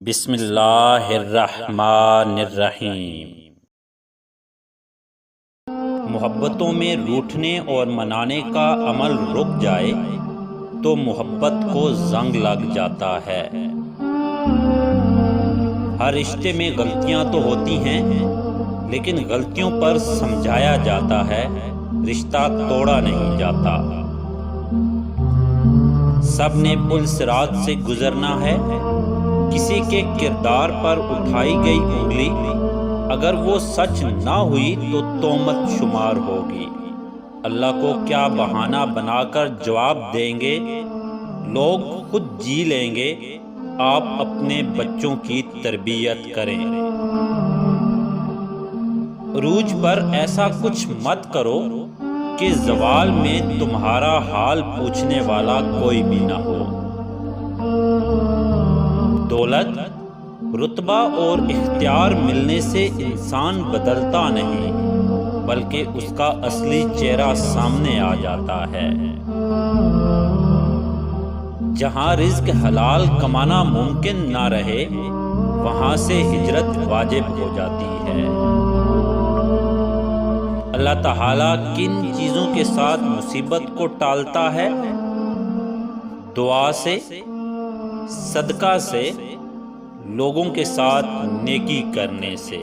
بسم اللہ الرحمن الرحیم۔ محبتوں میں روٹھنے اور منانے کا عمل رک جائے تو محبت کو زنگ لگ جاتا ہے۔ ہر رشتے میں غلطیاں تو ہوتی ہیں، لیکن غلطیوں پر سمجھایا جاتا ہے، رشتہ توڑا نہیں جاتا۔ سب نے پل صراط سے گزرنا ہے، کسی کے کردار پر اٹھائی گئی انگلی اگر وہ سچ نہ ہوئی تو تہمت شمار ہوگی۔ اللہ کو کیا بہانہ بنا کر جواب دیں گے؟ لوگ خود جی لیں گے، آپ اپنے بچوں کی تربیت کریں۔ عروج پر ایسا کچھ مت کرو کہ زوال میں تمہارا حال پوچھنے والا کوئی بھی نہ ہو۔ دولت، رتبہ اور اختیار ملنے سے انسان بدلتا نہیں، بلکہ اس کا اصلی چہرہ سامنے آ جاتا ہے۔ جہاں رزق حلال کمانا ممکن نہ رہے، وہاں سے ہجرت واجب ہو جاتی ہے۔ اللہ تعالیٰ کن چیزوں کے ساتھ مصیبت کو ٹالتا ہے؟ دعا سے، صدقہ سے، لوگوں کے ساتھ نیکی کرنے سے۔